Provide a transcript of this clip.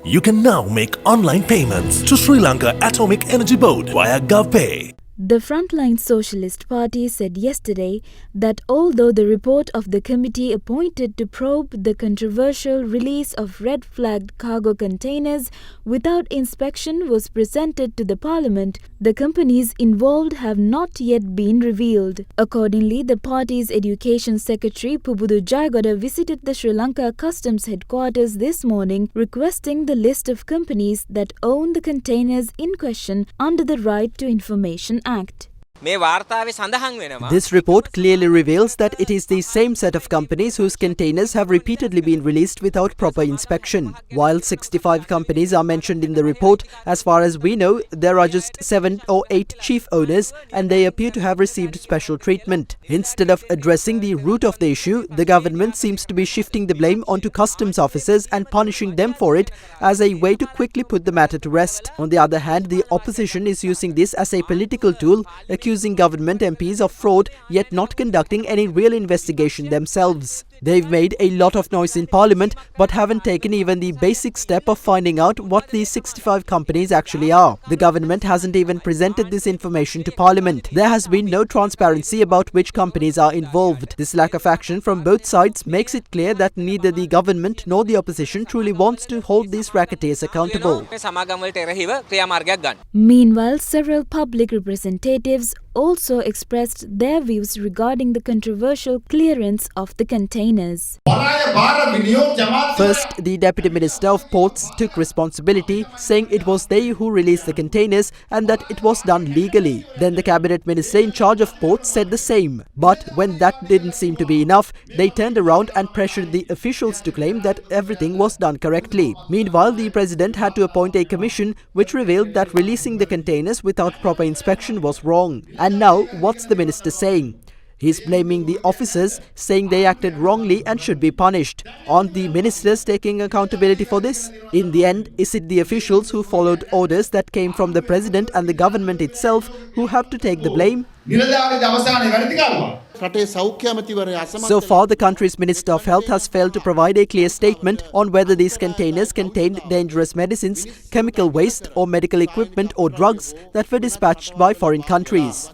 You can now make online payments to Sri Lanka Atomic Energy Board via GovPay. The Frontline Socialist Party said yesterday that although the report of the committee appointed to probe the controversial release of red-flagged cargo containers without inspection was presented to the parliament, the companies involved have not yet been revealed. Accordingly, the party's Education Secretary Pubudu Jayagada visited the Sri Lanka Customs headquarters this morning, requesting the list of companies that own the containers in question under the Right to Information Act. This report clearly reveals that it is the same set of companies whose containers have repeatedly been released without proper inspection. While 65 companies are mentioned in the report, as far as we know, there are just 7 or 8 chief owners and they appear to have received special treatment. Instead of addressing the root of the issue, the government seems to be shifting the blame onto customs officers and punishing them for it as a way to quickly put the matter to rest. On the other hand, the opposition is using this as a political tool, accusing government MPs of fraud yet not conducting any real investigation themselves. They've made a lot of noise in Parliament but haven't taken even the basic step of finding out what these 65 companies actually are. The government hasn't even presented this information to Parliament. There has been no transparency about which companies are involved. This lack of action from both sides makes it clear that neither the government nor the opposition truly wants to hold these racketeers accountable. Meanwhile, several public representatives also expressed their views regarding the controversial clearance of the containers. First, the Deputy Minister of Ports took responsibility, saying it was they who released the containers and that it was done legally. Then the Cabinet Minister in charge of ports said the same. But when that didn't seem to be enough, they turned around and pressured the officials to claim that everything was done correctly. Meanwhile, the President had to appoint a commission which revealed that releasing the containers without proper inspection was wrong. And now, what's the minister saying? He's blaming the officers, saying they acted wrongly and should be punished. Aren't the ministers taking accountability for this? In the end, is it the officials who followed orders that came from the president and the government itself who have to take the blame? So far, the country's Minister of Health has failed to provide a clear statement on whether these containers contained dangerous medicines, chemical waste or medical equipment or drugs that were dispatched by foreign countries.